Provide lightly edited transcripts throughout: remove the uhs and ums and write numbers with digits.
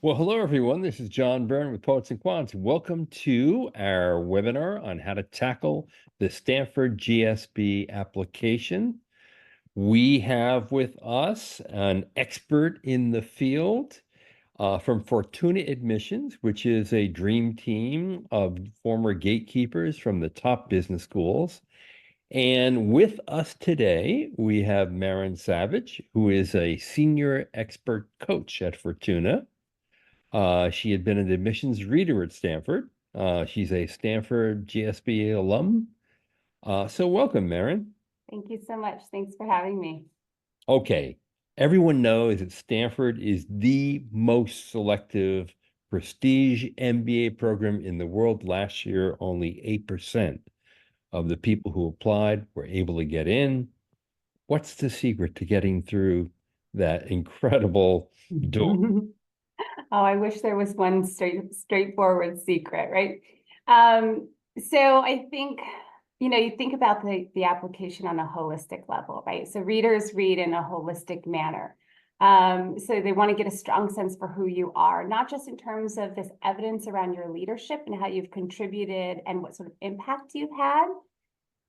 Well, hello, everyone. This is John Byrne with Poets and Quants. Welcome to our webinar on how to tackle the Stanford GSB application. We have with us an expert in the field from Fortuna Admissions, which is a dream team of former gatekeepers from the top business schools. And with us today, we have Maren Savage, who is a senior expert coach at Fortuna. She had been an admissions reader at Stanford. She's a Stanford GSB alum. So welcome, Maren. Thank you so much. Thanks for having me. Okay, everyone knows that Stanford is the most selective prestige MBA program in the world. Last year, only 8% of the people who applied were able to get in. What's the secret to getting through that incredible door? Oh, I wish there was one straightforward secret, right? Um, so I think, you think about the application on a holistic level, right? So readers read in a holistic manner. So they want to get a strong sense for who you are, not just in terms of this evidence around your leadership and how you've contributed and what sort of impact you've had,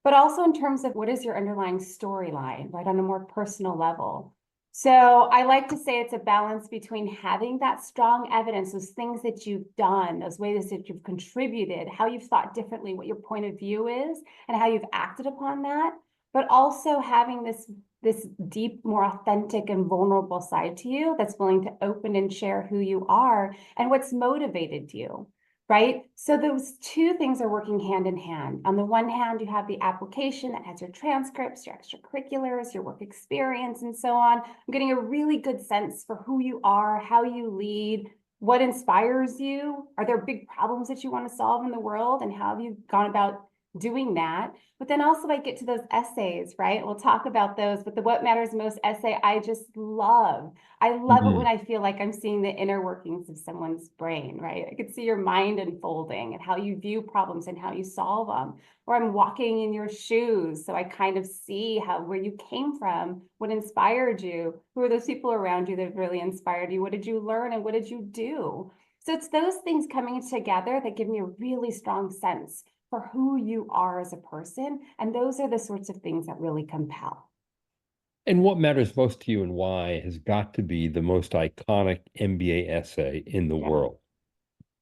but also in terms of what is your underlying storyline, right, on a more personal level. So I like to say it's a balance between having that strong evidence, those things that you've done, those ways that you've contributed, how you've thought differently, what your point of view is, and how you've acted upon that, but also having this deep, more authentic and vulnerable side to you that's willing to open and share who you are and what's motivated you. Right? So those two things are working hand in hand. On the one hand, you have the application that has your transcripts, your extracurriculars, your work experience, and so on. I'm getting a really good sense for who you are, how you lead, what inspires you. Are there big problems that you want to solve in the world, and how have you gone about doing that? But then also I get to those essays, right? We'll talk about those, but the What Matters Most essay, I just love. I love it when I feel like I'm seeing the inner workings of someone's brain, right? I could see your mind unfolding and how you view problems and how you solve them. Or I'm walking in your shoes, so I kind of see where you came from, what inspired you, who are those people around you that really inspired you, what did you learn and what did you do? So it's those things coming together that give me a really strong sense for who you are as a person. And those are the sorts of things that really compel. And what matters most to you and why has got to be the most iconic MBA essay in the Yeah. world.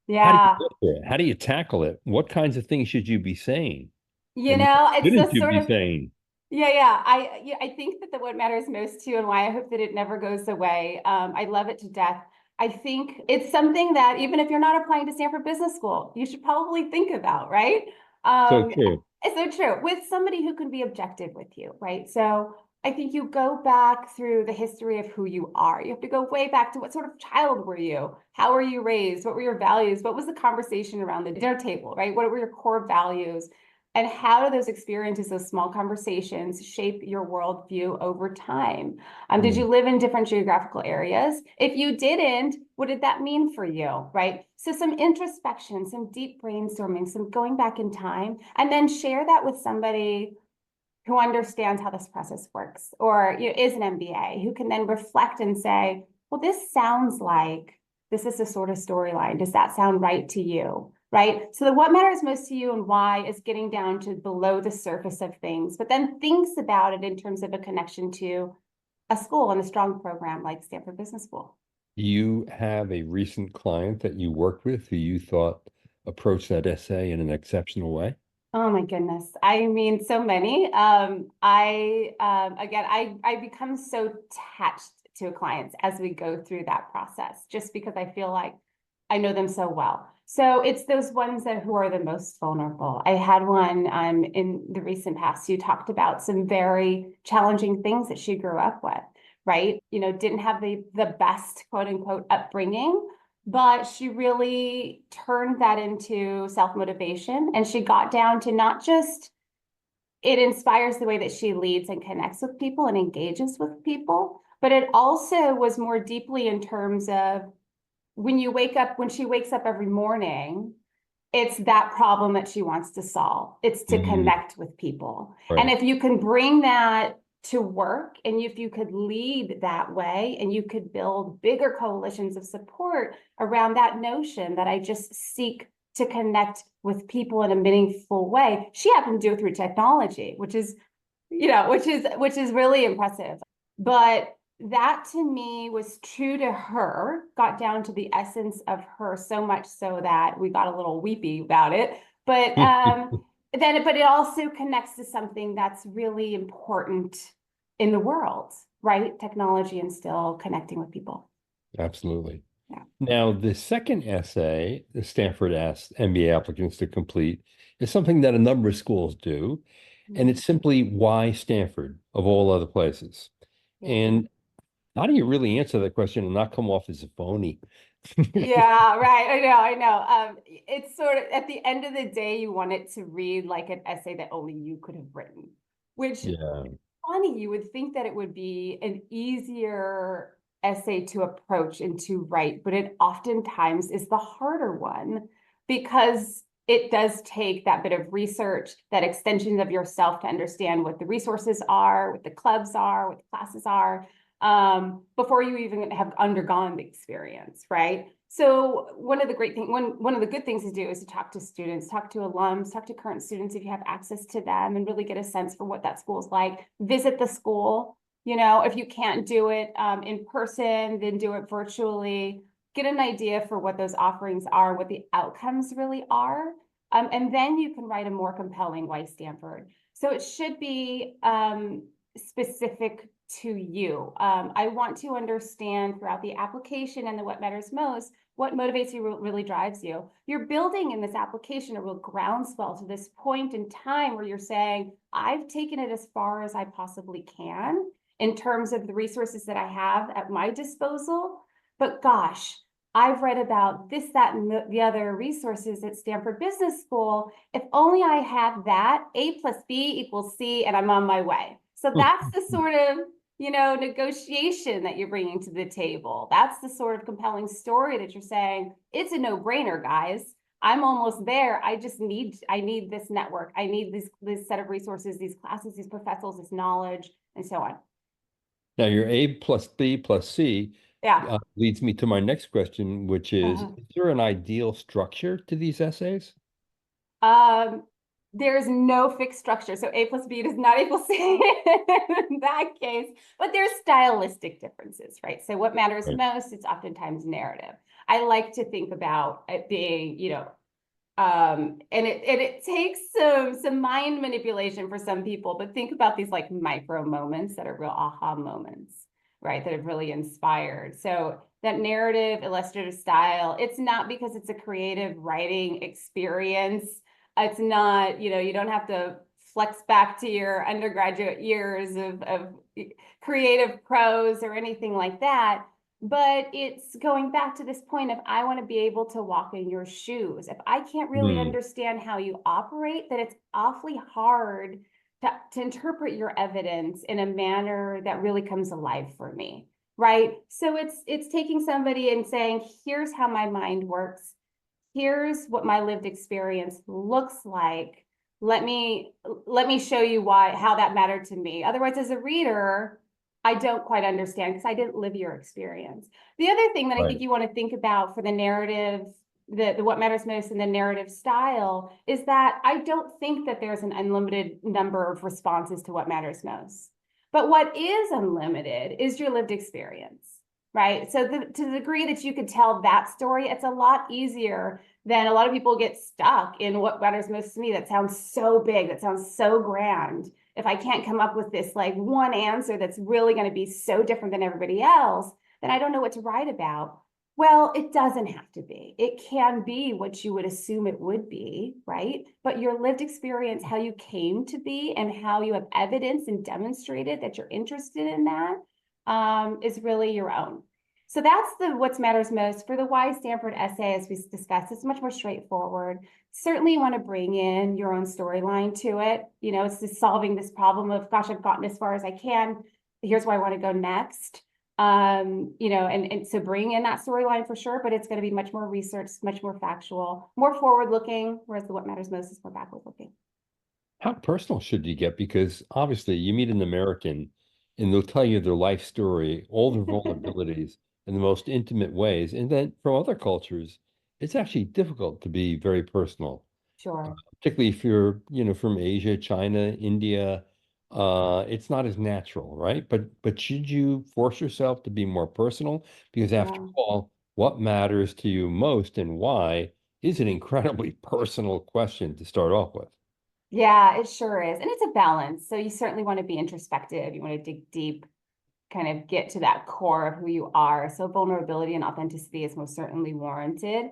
How do you Yeah. get there? How do you tackle it? What kinds of things should you be saying? You And what know, it's shouldn't the you sort be of, saying? I think that what matters most to you and why I hope that it never goes away. I love it to death. I think it's something that even if you're not applying to Stanford Business School, you should probably think about, right? So Um, true. it's so true with somebody who can be objective with you, right? So I think you go back through the history of who you are. You have to go way back to what sort of child were you? How were you raised? What were your values? What was the conversation around the dinner table, right? What were your core values? And how do those experiences, those small conversations, shape your worldview over time? Did you Mm. live in different geographical areas? If you didn't, what did that mean for you, right? So some introspection, some deep brainstorming, some going back in time, and then share that with somebody who understands how this process works or is an MBA, who can then reflect and say, well, this sounds like this is the sort of storyline. Does that sound right to you? Right. So the what matters most to you and why is getting down to below the surface of things, but then thinks about it in terms of a connection to a school and a strong program like Stanford Business School. You have a recent client that you worked with who you thought approached that essay in an exceptional way? Oh my goodness. I mean, so many. I become so attached to clients as we go through that process, just because I feel like I know them so well. So it's those ones who are the most vulnerable. I had one in the recent past who talked about some very challenging things that she grew up with, right? Didn't have the best quote unquote upbringing, but she really turned that into self-motivation. And she got down to not just it inspires the way that she leads and connects with people and engages with people, but it also was more deeply in terms of when she wakes up every morning, it's that problem that she wants to solve. It's to Mm, connect with people. And right. if you can bring that to work, and if you could lead that way and you could build bigger coalitions of support around that notion that I just seek to connect with people in a meaningful way. She happened to do it through technology, which is, which is really impressive. But that to me was true to her, got down to the essence of her, so much so that we got a little weepy about it. But but it also connects to something that's really important in the world, right? Technology and still connecting with people. Absolutely. Yeah. Now, the second essay the Stanford asked MBA applicants to complete is something that a number of schools do, and Mhm. it's simply why Stanford of all other places. Yeah. And how do you really answer that question and not come off as a phony? Yeah, right. I know. It's sort of at the end of the day, you want it to read like an essay that only you could have written, which Yeah. funny, you would think that it would be an easier essay to approach and to write, but it oftentimes is the harder one because it does take that bit of research, that extension of yourself to understand what the resources are, what the clubs are, what the classes are, before you even have undergone the experience, right? So one of the great things, one of the good things to do is to talk to students, talk to alums, talk to current students if you have access to them, and really get a sense for what that school is like. Visit the school. If you can't do it in person, then do it virtually. Get an idea for what those offerings are, what the outcomes really are. And then you can write a more compelling why Stanford. So it should be specific to you. I want to understand throughout the application and the what matters most, what motivates you, really drives you. You're building in this application a real groundswell to this point in time where you're saying, I've taken it as far as I possibly can in terms of the resources that I have at my disposal. But gosh, I've read about this, that, and the other resources at Stanford Business School. If only I had that, A plus B equals C, and I'm on my way. So that's the sort of negotiation that you're bringing to the table. That's the sort of compelling story that you're saying, it's a no-brainer, guys. I'm almost there. I need this network. I need this set of resources, these classes, these professors, this knowledge, and so on. Now, your A plus B plus C Yeah. leads me to my next question, which Uh-huh. is there an ideal structure to these essays? Um, there's no fixed structure. So A plus B does not equal C in that case, but there's stylistic differences, right? So what matters Right. most, it's oftentimes narrative. I like to think about it being, and it takes some mind manipulation for some people, but think about these like micro moments that are real aha moments, right? That have really inspired. So that narrative illustrative style, it's not because it's a creative writing experience. It's not, you don't have to flex back to your undergraduate years of creative prose or anything like that. But it's going back to this point of I want to be able to walk in your shoes. If I can't really Hmm. understand how you operate, then it's awfully hard to interpret your evidence in a manner that really comes alive for me. Right. So it's taking somebody and saying, here's how my mind works. Here's what my lived experience looks like. Let me show you how that mattered to me. Otherwise, as a reader, I don't quite understand because I didn't live your experience. The other thing that I think Right. you want to think about for the narrative, the what matters most in the narrative style is that I don't think that there's an unlimited number of responses to what matters most. But what is unlimited is your lived experience, right? So to the degree that you could tell that story, it's a lot easier than a lot of people get stuck in what matters most to me. That sounds so big, that sounds so grand. If I can't come up with this like one answer that's really going to be so different than everybody else, then I don't know what to write about. Well, it doesn't have to be. It can be what you would assume it would be, right? But your lived experience, how you came to be and how you have evidence and demonstrated that you're interested in that, is really your own. So that's the what matters most. For the why Stanford essay, as we discussed, it's much more straightforward. Certainly you want to bring in your own storyline to it. It's just solving this problem of, gosh, I've gotten as far as I can. Here's where I want to go next. And so bring in that storyline for sure, but it's going to be much more research, much more factual, more forward looking, whereas the what matters most is more backward looking. How personal should you get? Because obviously you meet an American and they'll tell you their life story, all their vulnerabilities in the most intimate ways. And then from other cultures, it's actually difficult to be very personal, Sure. particularly if you're, from Asia, China, India. It's not as natural, right? But should you force yourself to be more personal? Because after Yeah. all, what matters to you most and why is an incredibly personal question to start off with. Yeah, it sure is. And it's a balance. So you certainly want to be introspective. You want to dig deep, kind of get to that core of who you are. So vulnerability and authenticity is most certainly warranted.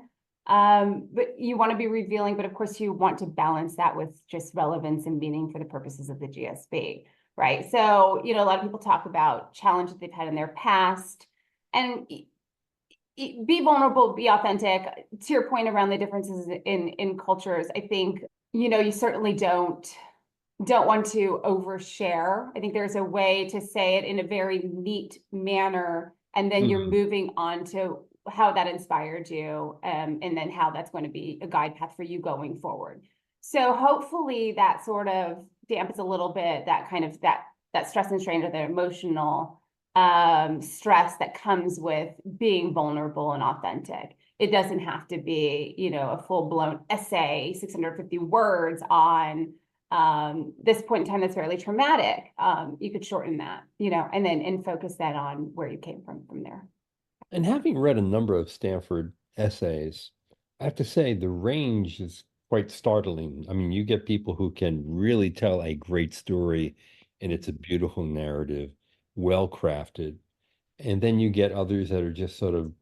But you want to be revealing, but of course you want to balance that with just relevance and meaning for the purposes of the GSB, right? So, a lot of people talk about challenges they've had in their past and be vulnerable, be authentic. To your point around the differences in cultures, I think, you certainly don't want to overshare. I think there's a way to say it in a very neat manner, and then you're Mhm. moving on to how that inspired you, and then how that's going to be a guide path for you going forward. So hopefully that sort of dampens a little bit that kind of that stress and strain or the emotional stress that comes with being vulnerable and authentic. It doesn't have to be, a full-blown essay, 650 words on this point in time that's fairly traumatic. You could shorten that, and focus that on where you came from there. And having read a number of Stanford essays, I have to say the range is quite startling. I mean, you get people who can really tell a great story and it's a beautiful narrative, well crafted. And then you get others that are just sort of,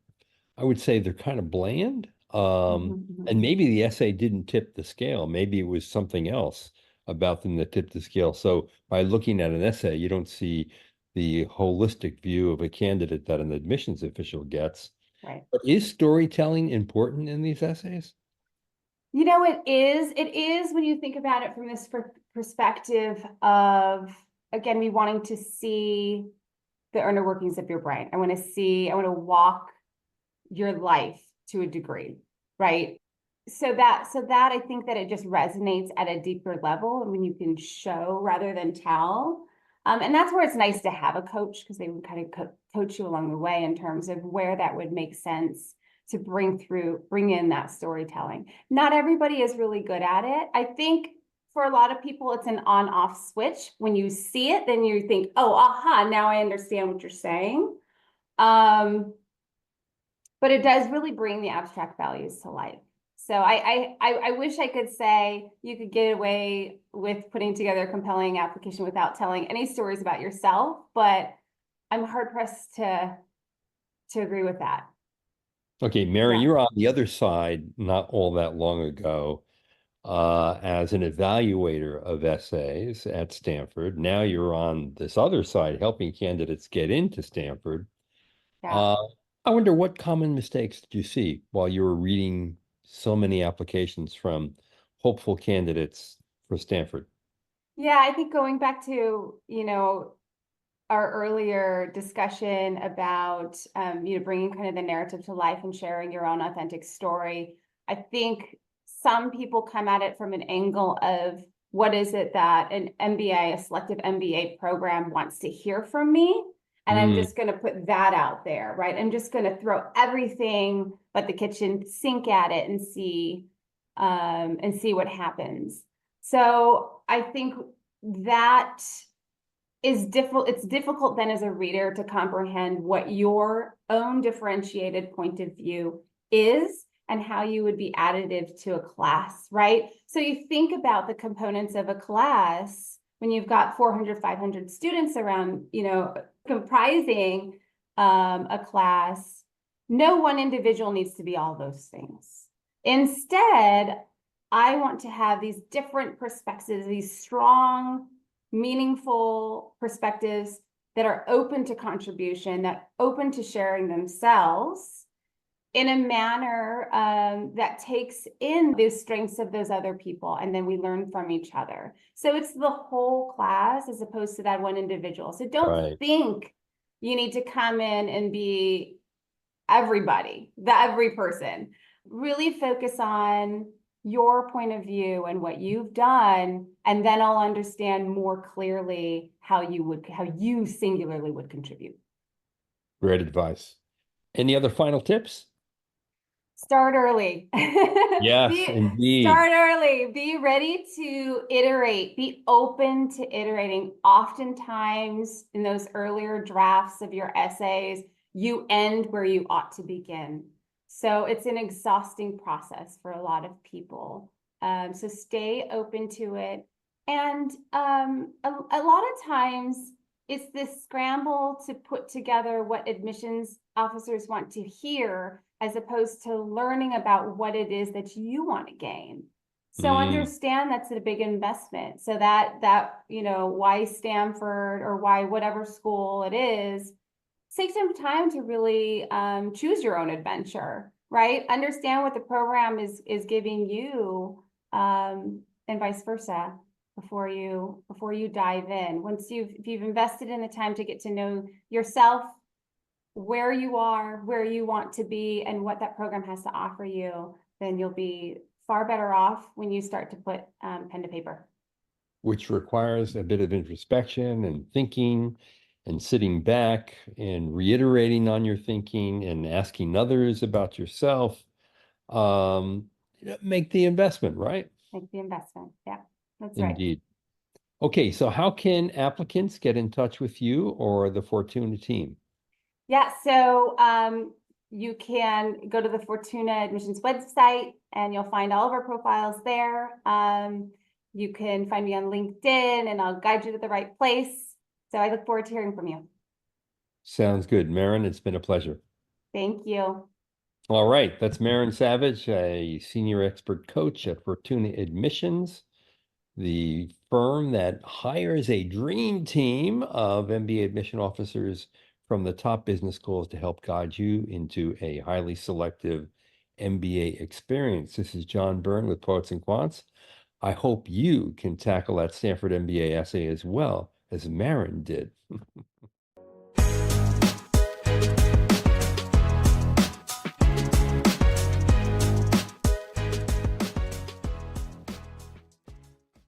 I would say they're kind of bland. And Mhm. maybe the essay didn't tip the scale. Maybe it was something else about them that tipped the scale. So by looking at an essay, you don't see the holistic view of a candidate that an admissions official gets. Right. But is storytelling important in these essays? It is when you think about it from this perspective of, again, me wanting to see the inner workings of your brain. I want to walk your life to a degree, right? So that I think that it just resonates at a deeper level, and when you can show rather than tell. And that's where it's nice to have a coach, because they would kind of coach you along the way in terms of where that would make sense to bring in that storytelling. Not everybody is really good at it. I think for a lot of people, it's an on-off switch. When you see it, then you think, oh, aha, now I understand what you're saying. Um, but it does really bring the abstract values to life. So I wish I could say you could get away with putting together a compelling application without telling any stories about yourself, but I'm hard pressed to agree with that. Okay, Mary, Yeah. you're on the other side not all that long ago as an evaluator of essays at Stanford. Now you're on this other side helping candidates get into Stanford. Yeah. Uh, I wonder what common mistakes did you see while you were reading so many applications from hopeful candidates for Stanford? Yeah, I think going back to, our earlier discussion about, bringing kind of the narrative to life and sharing your own authentic story. I think some people come at it from an angle of what is it that an MBA, a selective MBA program wants to hear from me? And I'm Mm, just going to put that out there, right? I'm just going to throw everything but the kitchen sink at it and see what happens. So I think that is difficult. It's difficult then as a reader to comprehend what your own differentiated point of view is and how you would be additive to a class, right? So you think about the components of a class when you've got 400, 500 students around, comprising a class. No one individual needs to be all those things. Instead, I want to have these different perspectives, these strong, meaningful perspectives that are open to contribution, that open to sharing themselves in a manner that takes in the strengths of those other people, and then we learn from each other. So it's the whole class as opposed to that one individual. So don't right. think you need to come in and be everybody, every person. Really focus on your point of view and what you've done, and then I'll understand more clearly how you singularly would contribute. Great advice. Any other final tips? Start early. Yes, indeed. Start early. Be ready to iterate. Be open to iterating. Oftentimes, in those earlier drafts of your essays, you end where you ought to begin. So it's an exhausting process for a lot of people. So stay open to it. And a lot of times, it's this scramble to put together what admissions officers want to hear, as opposed to learning about what it is that you want to gain. So understand that's a big investment. So that why Stanford or why whatever school it is, take some time to really choose your own adventure, right? Understand what the program is giving you, and vice versa, before you dive in. If you've invested in the time to get to know yourself, where you are, where you want to be, and what that program has to offer you, then you'll be far better off when you start to put pen to paper. Which requires a bit of introspection and thinking and sitting back and reiterating on your thinking and asking others about yourself. Make the investment, right? Make the investment. Yeah, that's right. Indeed. Okay, so how can applicants get in touch with you or the Fortuna team? Yeah, so you can go to the Fortuna Admissions website and you'll find all of our profiles there. You can find me on LinkedIn and I'll guide you to the right place. So I look forward to hearing from you. Sounds good. Maren, it's been a pleasure. Thank you. All right, that's Maren Savage, a senior expert coach at Fortuna Admissions, the firm that hires a dream team of MBA admission officers from the top business schools to help guide you into a highly selective MBA experience. This is John Byrne with Poets and Quants. I hope you can tackle that Stanford MBA essay as well as Maren did.